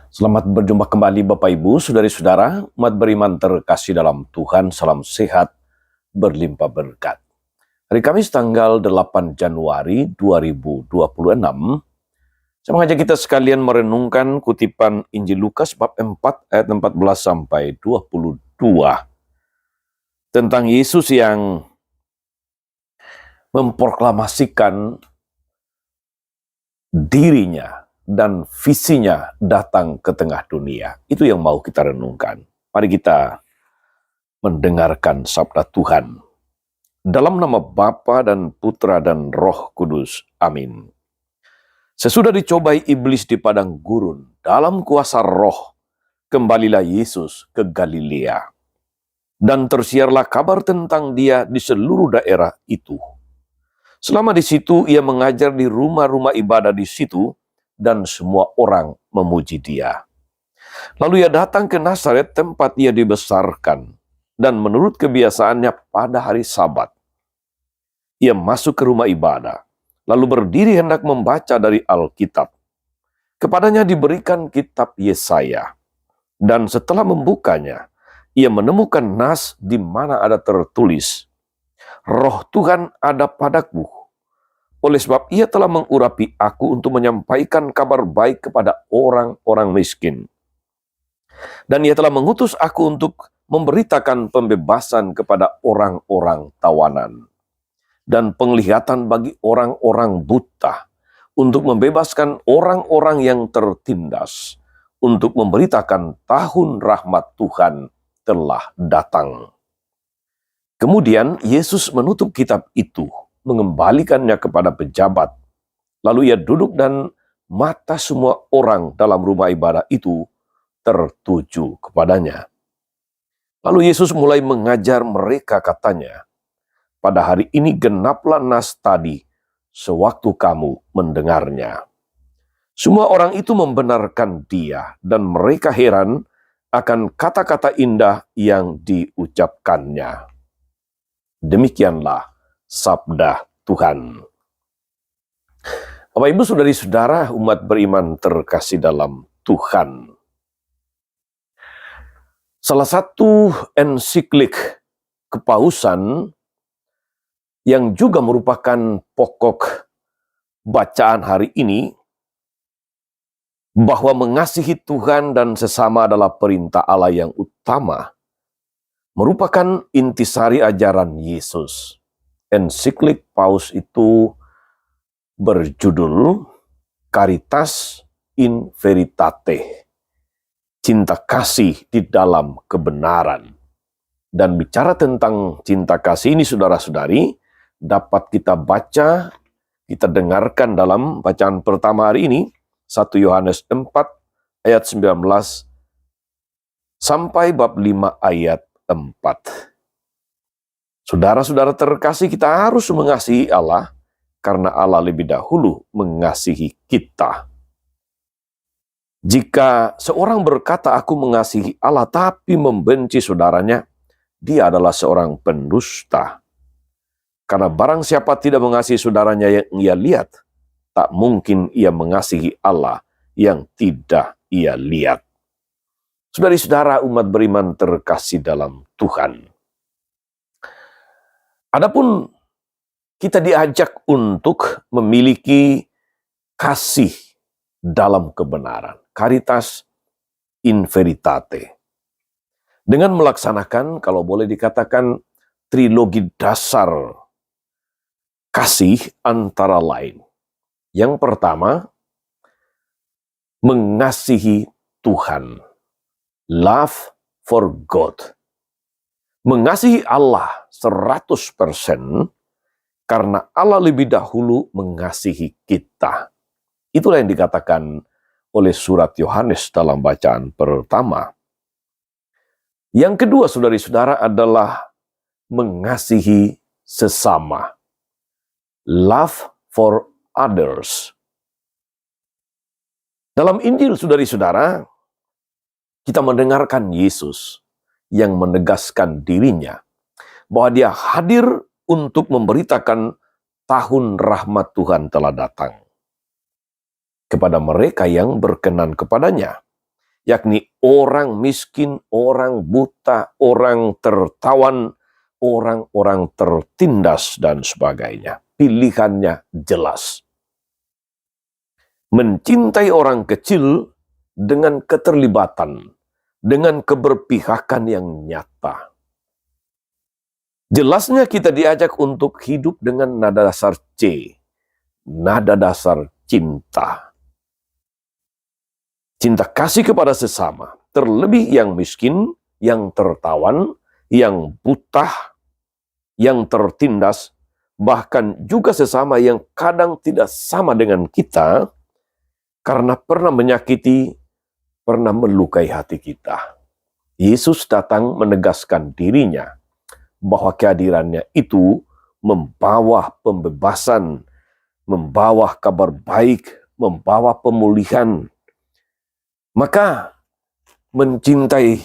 Selamat berjumpa kembali Bapak Ibu, Saudari-saudara, umat beriman terkasih dalam Tuhan, salam sehat, berlimpah berkat. Hari Kamis tanggal 8 Januari 2026, saya mengajak kita sekalian merenungkan kutipan Injil Lukas bab 4 ayat 14 sampai 22 tentang Yesus yang memproklamasikan dirinya dan visinya datang ke tengah dunia. Itu yang mau kita renungkan. Mari kita mendengarkan sabda Tuhan. Dalam nama Bapa dan Putra dan Roh Kudus. Amin. Sesudah dicobai iblis di padang gurun, dalam kuasa roh, kembalilah Yesus ke Galilea. Dan tersiarlah kabar tentang dia di seluruh daerah itu. Selama di situ, ia mengajar di rumah-rumah ibadah di situ, dan semua orang memuji dia. Lalu ia datang ke Nazaret, tempat ia dibesarkan, dan menurut kebiasaannya pada hari Sabat, ia masuk ke rumah ibadah, lalu berdiri hendak membaca dari Alkitab. Kepadanya diberikan kitab Yesaya, dan setelah membukanya, ia menemukan nas di mana ada tertulis, Roh Tuhan ada padaku, oleh sebab ia telah mengurapi aku untuk menyampaikan kabar baik kepada orang-orang miskin. Dan ia telah mengutus aku untuk memberitakan pembebasan kepada orang-orang tawanan. Dan penglihatan bagi orang-orang buta, untuk membebaskan orang-orang yang tertindas, untuk memberitakan tahun rahmat Tuhan telah datang. Kemudian Yesus menutup kitab itu, mengembalikannya kepada pejabat. Lalu ia duduk dan mata semua orang dalam rumah ibadah itu tertuju kepadanya. Lalu Yesus mulai mengajar mereka, katanya, pada hari ini genaplah nas tadi sewaktu kamu mendengarnya. Semua orang itu membenarkan dia dan mereka heran akan kata-kata indah yang diucapkannya. Demikianlah sabda Tuhan. Bapak Ibu Saudari-saudara, umat beriman terkasih dalam Tuhan. Salah satu ensiklik kepausan yang juga merupakan pokok bacaan hari ini, bahwa mengasihi Tuhan dan sesama adalah perintah Allah yang utama, merupakan intisari ajaran Yesus. Ensiklik Paus itu berjudul Caritas in Veritate, cinta kasih di dalam kebenaran. Dan bicara tentang cinta kasih ini, saudara-saudari, dapat kita baca, kita dengarkan dalam bacaan pertama hari ini, 1 Yohanes 4 ayat 19 sampai bab 5 ayat 4. Saudara-saudara terkasih, kita harus mengasihi Allah karena Allah lebih dahulu mengasihi kita. Jika seorang berkata, aku mengasihi Allah tapi membenci saudaranya, dia adalah seorang pendusta. Karena barang siapa tidak mengasihi saudaranya yang ia lihat, tak mungkin ia mengasihi Allah yang tidak ia lihat. Saudari-saudara umat beriman terkasih dalam Tuhan. Adapun kita diajak untuk memiliki kasih dalam kebenaran, caritas in veritate. Dengan melaksanakan, kalau boleh dikatakan, trilogi dasar kasih antara lain. Yang pertama, mengasihi Tuhan. Love for God. Mengasihi Allah 100% karena Allah lebih dahulu mengasihi kita. Itulah yang dikatakan oleh surat Yohanes dalam bacaan pertama. Yang kedua, saudari-saudara, adalah mengasihi sesama. Love for others. Dalam Injil, saudari-saudara, kita mendengarkan Yesus yang menegaskan dirinya bahwa dia hadir untuk memberitakan tahun rahmat Tuhan telah datang kepada mereka yang berkenan kepadanya. yakni orang miskin, orang buta, orang tertawan, orang-orang tertindas, dan sebagainya. Pilihannya jelas. Mencintai orang kecil dengan keterlibatan, dengan keberpihakan yang nyata. Jelasnya kita diajak untuk hidup dengan nada dasar C, nada dasar cinta. Cinta kasih kepada sesama, terlebih yang miskin, yang tertawan, yang buta, yang tertindas, bahkan juga sesama yang kadang tidak sama dengan kita, karena pernah menyakiti, pernah melukai hati kita. Yesus datang menegaskan dirinya, bahwa kehadirannya itu membawa pembebasan, membawa kabar baik, membawa pemulihan. Maka mencintai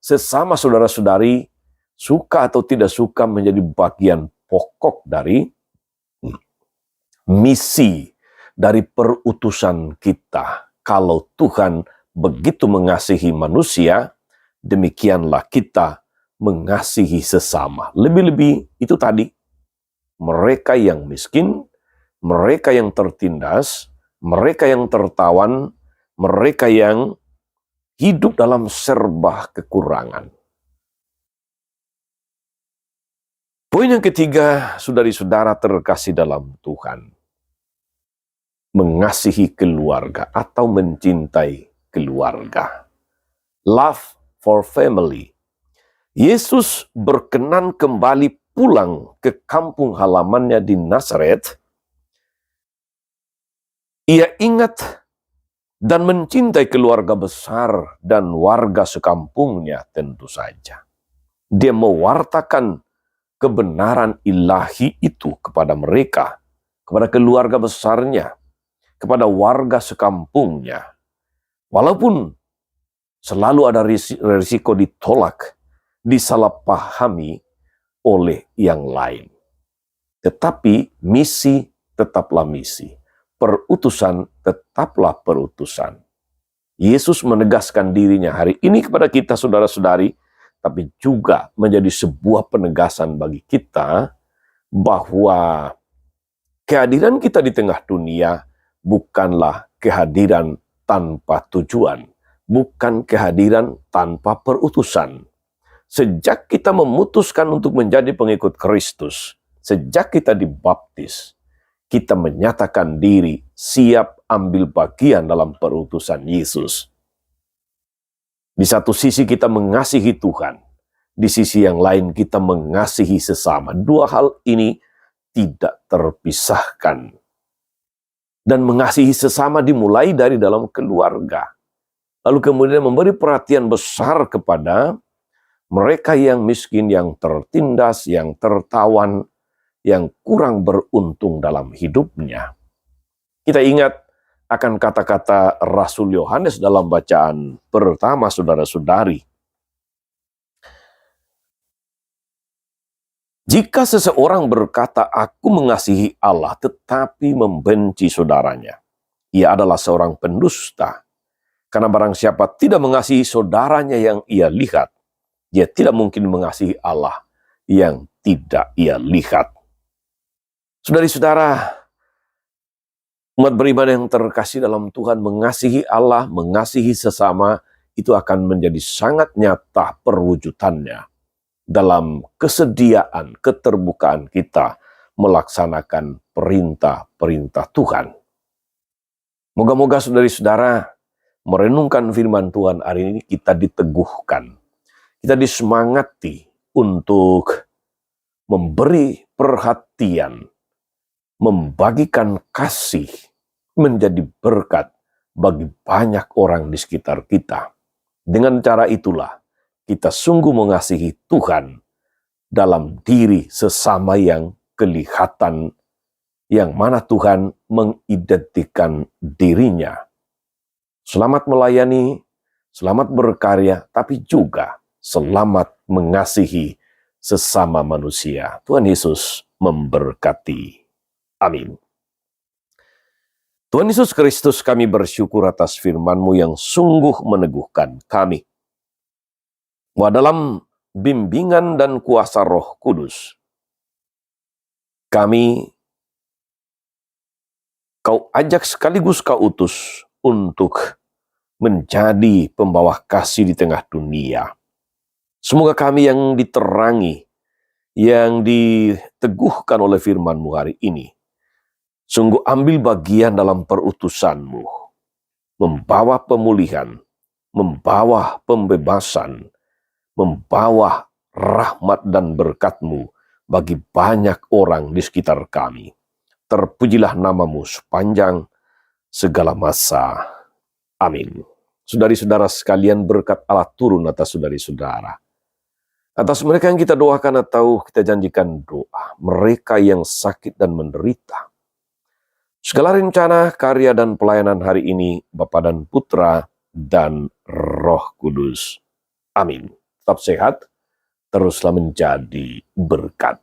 sesama saudara-saudari, suka atau tidak suka, menjadi bagian pokok dari misi, dari perutusan kita. Kalau Tuhan begitu mengasihi manusia, demikianlah kita mengasihi sesama. Lebih-lebih itu tadi, mereka yang miskin, mereka yang tertindas, mereka yang tertawan, mereka yang hidup dalam serba kekurangan. Poin yang ketiga, saudari-saudara terkasih dalam Tuhan, mengasihi keluarga atau mencintai keluarga. Love for family. Yesus berkenan kembali pulang ke kampung halamannya di Nazaret. Ia ingat dan mencintai keluarga besar dan warga sekampungnya tentu saja. Dia mewartakan kebenaran ilahi itu kepada mereka, kepada keluarga besarnya, kepada warga sekampungnya. Walaupun selalu ada risiko ditolak, disalahpahami oleh yang lain. Tetapi misi tetaplah misi. Perutusan tetaplah perutusan. Yesus menegaskan dirinya hari ini kepada kita saudara-saudari, tapi juga menjadi sebuah penegasan bagi kita bahwa kehadiran kita di tengah dunia bukanlah kehadiran tanpa tujuan, bukan kehadiran tanpa perutusan. Sejak kita memutuskan untuk menjadi pengikut Kristus, sejak kita dibaptis, kita menyatakan diri siap ambil bagian dalam perutusan Yesus. Di satu sisi kita mengasihi Tuhan, di sisi yang lain kita mengasihi sesama. Dua hal ini tidak terpisahkan. Dan mengasihi sesama dimulai dari dalam keluarga. Lalu kemudian memberi perhatian besar kepada mereka yang miskin, yang tertindas, yang tertawan, yang kurang beruntung dalam hidupnya. Kita ingat akan kata-kata Rasul Yohanes dalam bacaan pertama, saudara-saudari. Jika seseorang berkata, "Aku mengasihi Allah," tetapi membenci saudaranya, ia adalah seorang pendusta. Karena barang siapa tidak mengasihi saudaranya yang ia lihat, dia tidak mungkin mengasihi Allah yang tidak ia lihat. Saudari-saudara, umat beriman yang terkasih dalam Tuhan, mengasihi Allah, mengasihi sesama, itu akan menjadi sangat nyata perwujudannya dalam kesediaan, keterbukaan kita melaksanakan perintah-perintah Tuhan. Moga-moga saudari-saudara merenungkan firman Tuhan hari ini, kita diteguhkan, kita disemangati untuk memberi perhatian, membagikan kasih, menjadi berkat bagi banyak orang di sekitar kita. Dengan cara itulah kita sungguh mengasihi Tuhan dalam diri sesama yang kelihatan, yang mana Tuhan mengidentikan dirinya. Selamat melayani, selamat berkarya, tapi juga selamat mengasihi sesama manusia. Tuhan Yesus memberkati. Amin. Tuhan Yesus Kristus, kami bersyukur atas firman-Mu yang sungguh meneguhkan kami. Bahwa dalam bimbingan dan kuasa Roh Kudus, kami Kau ajak sekaligus Kau utus untuk menjadi pembawa kasih di tengah dunia. Semoga kami yang diterangi, yang diteguhkan oleh firman-Mu hari ini, sungguh ambil bagian dalam perutusan-Mu, membawa pemulihan, membawa pembebasan, membawa rahmat dan berkat-Mu bagi banyak orang di sekitar kami. Terpujilah nama-Mu sepanjang segala masa. Amin. Saudari-saudara sekalian, berkat Allah turun atas saudari-saudara. Atas mereka yang kita doakan atau kita janjikan doa, mereka yang sakit dan menderita. Segala rencana, karya, dan pelayanan hari ini, Bapa dan Putra, dan Roh Kudus. Amin. Tetap sehat, teruslah menjadi berkat.